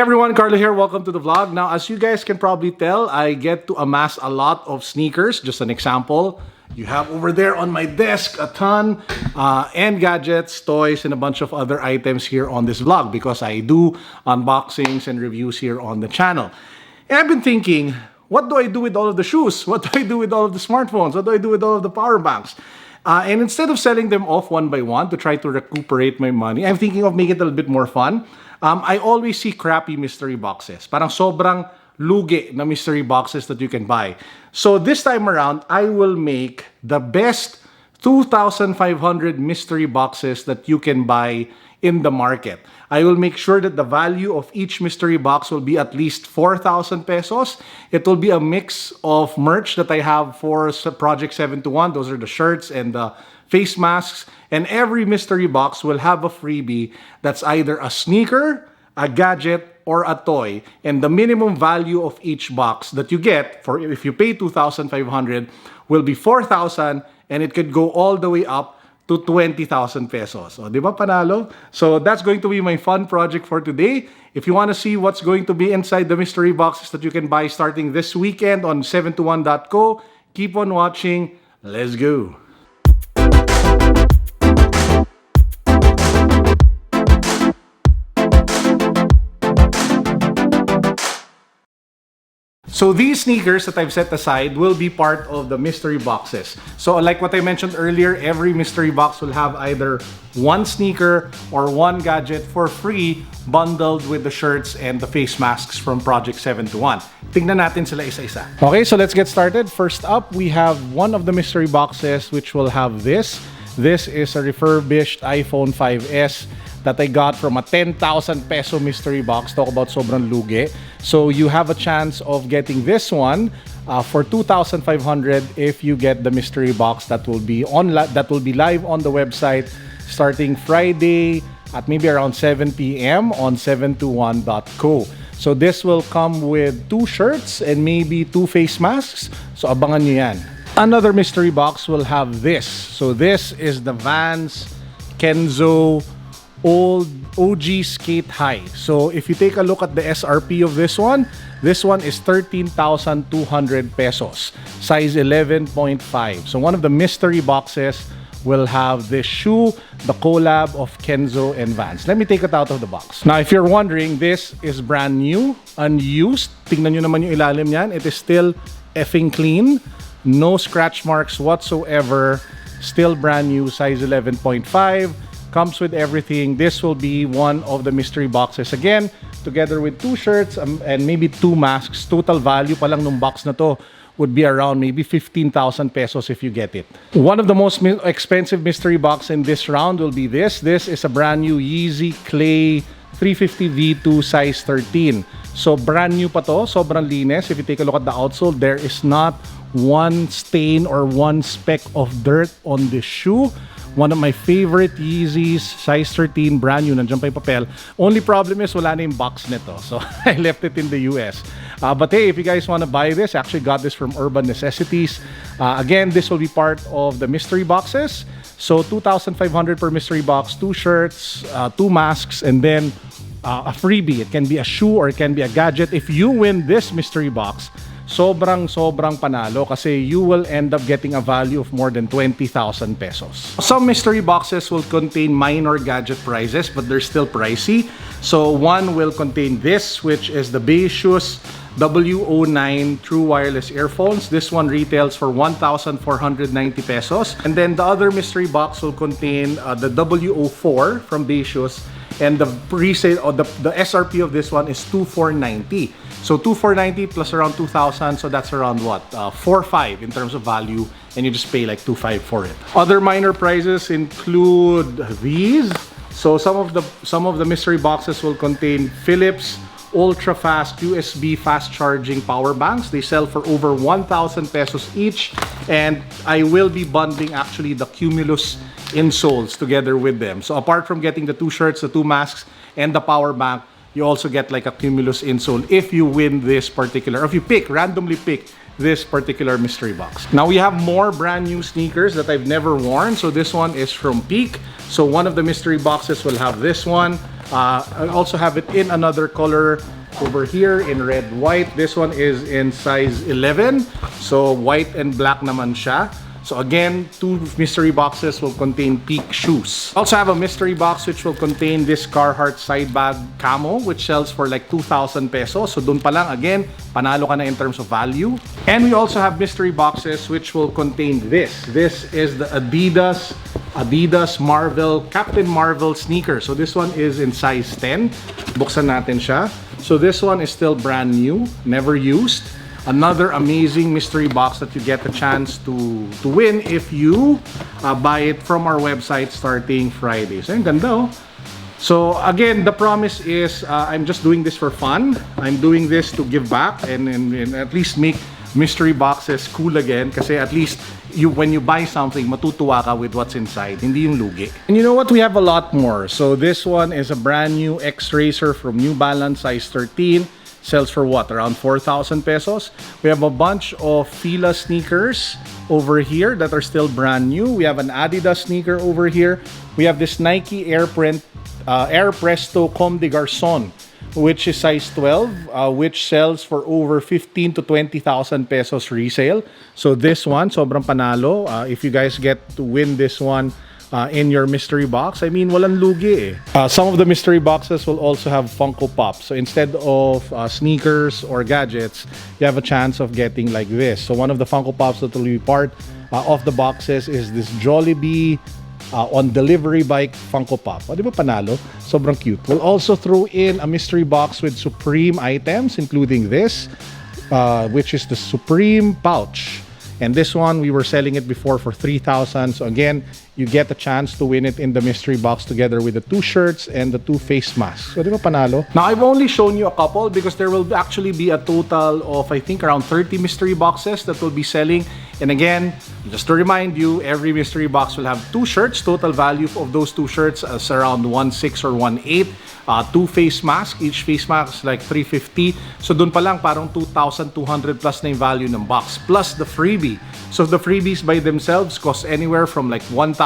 Everyone, Carlo here. Welcome to the vlog. Now, as you guys can probably tell, I get to amass a lot of sneakers. Just an example. You have over there on my desk a ton and gadgets, toys, and a bunch of other items here on this vlog because I do unboxings and reviews here on the channel. And I've been thinking, what do I do with all of the shoes? What do I do with all of the smartphones? What do I do with all of the power banks? And instead of selling them off one by one to try to recuperate my money, I'm thinking of making it a little bit more fun. I always see crappy mystery boxes. Parang sobrang lugi na mystery boxes that you can buy. So this time around, I will make the best 2,500 mystery boxes that you can buy in the market. I will make sure that the value of each mystery box will be at least 4,000 pesos. It will be a mix of merch that I have for Project 721. Those are the shirts and the face masks. And every mystery box will have a freebie that's either a sneaker, a gadget, or a toy. And the minimum value of each box that you get, for if you pay 2,500, will be 4,000, and it could go all the way up to 20,000 pesos. So, di ba panalo? So that's going to be my fun project for today. If you want to see what's going to be inside the mystery boxes that you can buy starting this weekend on 721.co, keep on watching. Let's go! So these sneakers that I've set aside will be part of the mystery boxes. So like what I mentioned earlier, every mystery box will have either one sneaker or one gadget for free bundled with the shirts and the face masks from Project 721. Tingnan natin sila isa-isa. Okay, so let's get started. First up, we have one of the mystery boxes which will have this. This is a refurbished iPhone 5S that I got from a 10,000 peso mystery box. Talk about sobrang lugi. So you have a chance of getting this one for 2,500 if you get the mystery box that will be live on the website starting Friday at maybe around 7 p.m. on 721.co. So this will come with 2 shirts and maybe 2 face masks. So abangan nyo yan. Another mystery box will have this. So this is the Vans Kenzo old OG Skate High. So if you take a look at the SRP of this one is 13,200 pesos, size 11.5. So one of the mystery boxes will have this shoe, the collab of Kenzo and Vans. Let me take it out of the box. Now, if you're wondering, this is brand new, unused. Tingnan nyo naman yung ilalim niyan. It is still effing clean. No scratch marks whatsoever. Still brand new, size 11.5. Comes with everything. This will be one of the mystery boxes again, together with 2 shirts and maybe 2 masks. Total value pa lang nung box na to would be around maybe 15,000 pesos if you get it. One of the most expensive mystery box in this round will be this. This is a brand new Yeezy Clay 350 V2 size 13. So brand new pa to, sobrang linis. If you take a look at the outsole, there is not one stain or one speck of dirt on this shoe. One of my favorite Yeezys, size 13, brand new, nandiyan pa yung papel. Only problem is wala na yung box nito. So I left it in the US. But hey, if you guys want to buy this, I actually got this from Urban Necessities. Again, this will be part of the mystery boxes. So 2,500 per mystery box, 2 shirts, 2 masks, and then a freebie. It can be a shoe or it can be a gadget. If you win this mystery box, sobrang panalo kasi you will end up getting a value of more than 20,000 pesos. Some mystery boxes will contain minor gadget prices, but they're still pricey. So one will contain this, which is the Beishus W09 True Wireless Earphones. This one retails for 1,490 pesos. And then the other mystery box will contain the W04 from Beishus. And the resale or the SRP of this one is 2,490. So 2,490 plus around 2,000, so that's around what? 4,500 in terms of value, and you just pay like 2,500 for it. Other minor prices include these. So some of the mystery boxes will contain Philips ultra fast USB fast charging power banks. They sell for over 1,000 pesos each, and I will be bundling actually the Cumulus insoles together with them. So apart from getting the 2 shirts, the 2 masks, and the power bank, you also get like a Cumulus insole if you win this particular, or if you randomly pick this particular mystery box. Now we have more brand new sneakers that I've never worn. So this one is from Peak. So one of the mystery boxes will have this one. I also have it in another color over here in red white. This one is in size 11, so white and black naman siya. So again, 2 mystery boxes will contain peak shoes. Also have a mystery box which will contain this Carhartt side bag camo, which sells for like 2,000 pesos. So dun pa lang, again, panalo ka na in terms of value. And we also have mystery boxes which will contain this. This is the Adidas Marvel, Captain Marvel sneaker. So this one is in size 10. Buksan natin siya. So this one is still brand new, never used. Another amazing mystery box that you get a chance to win if you buy it from our website starting Friday. So, ang ganda, oh. So again, the promise is I'm just doing this for fun. I'm doing this to give back and at least make mystery boxes cool again. Kasi at least when you buy something, matutuwa ka with what's inside, hindi yung lugi. And you know what? We have a lot more. So this one is a brand new X-Racer from New Balance, size 13. Sells for what? Around 4,000 pesos. We have a bunch of Fila sneakers over here that are still brand new. We have an Adidas sneaker over here. We have this Nike Air Presto Comme des Garçons, which is size 12, which sells for over 15 to 20,000 pesos resale. So this one, sobrang panalo. If you guys get to win this one, in your mystery box, I mean, walang lugi eh. Some of the mystery boxes will also have Funko Pops. So instead of sneakers or gadgets, you have a chance of getting like this. So one of the Funko Pops that will be part of the boxes is this Jollibee on delivery bike Funko Pop. O, di ba panalo? Sobrang cute. We'll also throw in a mystery box with Supreme items, including this, which is the Supreme pouch. And this one, we were selling it before for 3,000. So again, you get a chance to win it in the mystery box together with the 2 shirts and the 2 face masks. So, di ba panalo? Now, I've only shown you a couple because there will actually be a total of, I think, around 30 mystery boxes that will be selling. And again, just to remind you, every mystery box will have 2 shirts. Total value of those 2 shirts is around 1,600 or 1,800. 2 face masks. Each face mask is like 350. So dun pa lang parang 2,200 plus na yung value ng box. Plus the freebie. So the freebies by themselves cost anywhere from like 1,000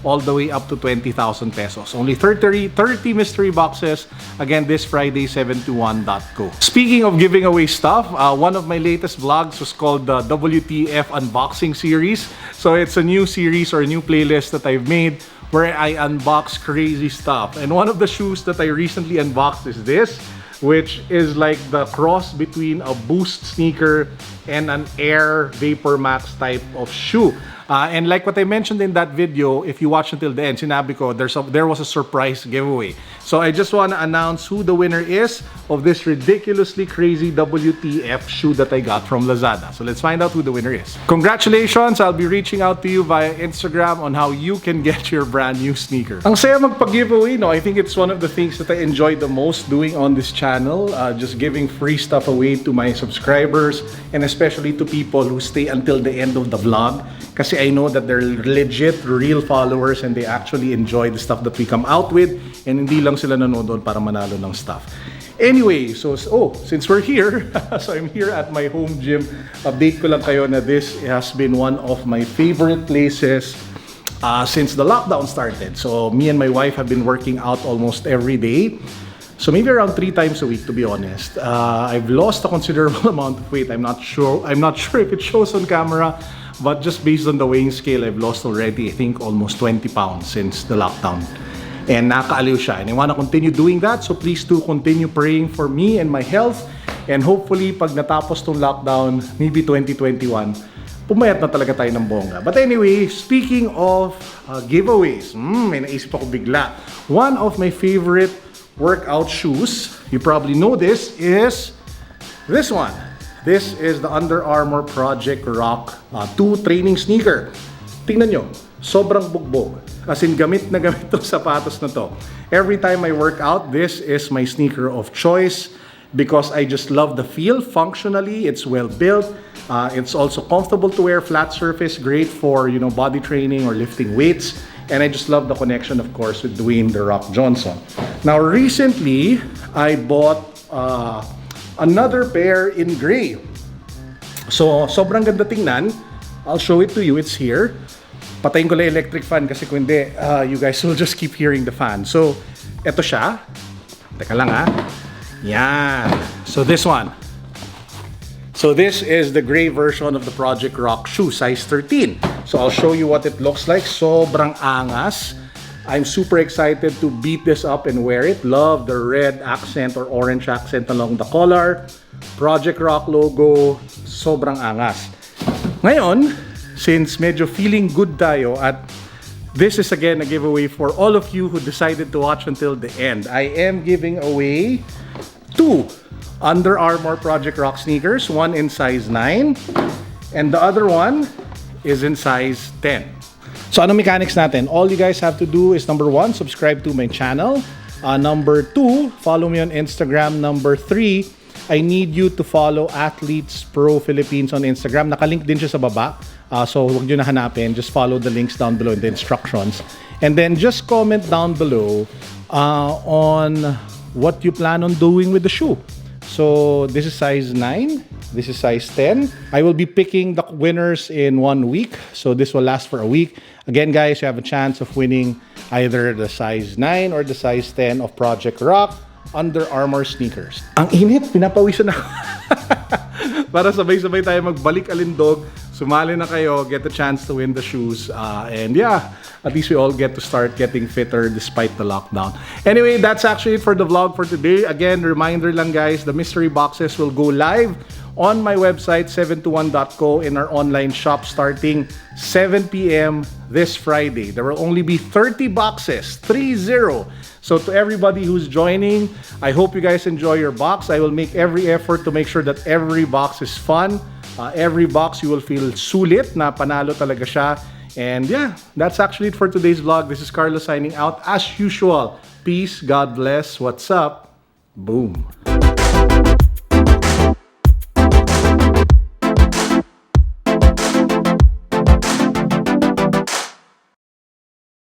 all the way up to 20,000 pesos. Only 30 mystery boxes. Again, this Friday, 721.co. Speaking of giving away stuff, one of my latest vlogs was called the WTF Unboxing Series. So it's a new series or a new playlist that I've made where I unbox crazy stuff. And one of the shoes that I recently unboxed is this, which is like the cross between a Boost sneaker and an Air Vapor Max type of shoe. And like what I mentioned in that video, if you watch until the end, sinabi ko, there was a surprise giveaway. So I just want to announce who the winner is of this ridiculously crazy WTF shoe that I got from Lazada. So let's find out who the winner is. Congratulations! I'll be reaching out to you via Instagram on how you can get your brand new sneaker. Ang saya magpag-giveaway, no? I think it's one of the things that I enjoy the most doing on this channel. Just giving free stuff away to my subscribers and especially to people who stay until the end of the vlog. Kasi I know that they're legit, real followers and they actually enjoy the stuff that we come out with and hindi lang sila nanonood para manalo ng stuff. Anyway, so since we're here, so I'm here at my home gym. Update ko lang kayo na this has been one of my favorite places since the lockdown started. So me and my wife have been working out almost every day. So maybe around 3 times a week, to be honest. I've lost a considerable amount of weight. I'm not sure if it shows on camera. But just based on the weighing scale, I've lost already, I think, almost 20 pounds since the lockdown. And nakaaliw siya. And I want to continue doing that. So please do continue praying for me and my health. And hopefully, pag natapos tong lockdown, maybe 2021, pumayat na talaga tayo ng bongga. But anyway, speaking of giveaways, may naisip ako bigla. One of my favorite workout shoes, you probably know this, is this one. This is the Under Armour Project Rock 2 training sneaker. Tingnan nyo, sobrang bugbog. As in, gamit na gamit itong sapatos na to. Every time I work out, this is my sneaker of choice because I just love the feel. Functionally, it's well built. It's also comfortable to wear, flat surface, great for body training or lifting weights. And I just love the connection, of course, with Dwayne "The Rock" Johnson. Now, recently, I bought another pair in gray. So, sobrang ganda tingnan. I'll show it to you. It's here. Patayin ko lang electric fan kasi kung hindi, you guys will just keep hearing the fan. So, Ito siya. Teka lang ha. Yan. So this one. So this is the gray version of the Project Rock shoe, size 13. So I'll show you what it looks like. Sobrang angas. I'm super excited to beat this up and wear it. Love the red accent or orange accent along the collar. Project Rock logo. Sobrang angas. Ngayon, since medyo feeling good tayo at this is again a giveaway for all of you who decided to watch until the end. I am giving away 2 Under Armour Project Rock sneakers, one in size 9 and the other one is in size 10. So ano mechanics natin? All you guys have to do is number 1, subscribe to my channel. Number 2, follow me on Instagram. Number 3, I need you to follow Athletes Pro Philippines on Instagram. Nakalink din siya sa baba. So huwag nyo na hanapin. Just follow the links down below in the instructions. And then just comment down below on what you plan on doing with the shoe. So this is size 9. This is size 10. I will be picking the winners in 1 week. So this will last for a week. Again, guys, you have a chance of winning either the size 9 or the size 10 of Project Rock Under Armour sneakers. Ang init, pinapawisan ako. Para sabay-sabay tayo magbalik alindog. Sumali na kayo, get the chance to win the shoes. And yeah, at least we all get to start getting fitter despite the lockdown. Anyway, that's actually it for the vlog for today. Again, reminder lang guys, the mystery boxes will go live on my website 721.co in our online shop starting 7 p.m. this Friday. There will only be 30 boxes, 30. So to everybody who's joining, I hope you guys enjoy your box. I will make every effort to make sure that every box is fun. Every box you will feel sulit na panalo talaga siya. And yeah, that's actually it for today's vlog. This is Carlo signing out as usual. Peace, God bless, what's up? Boom.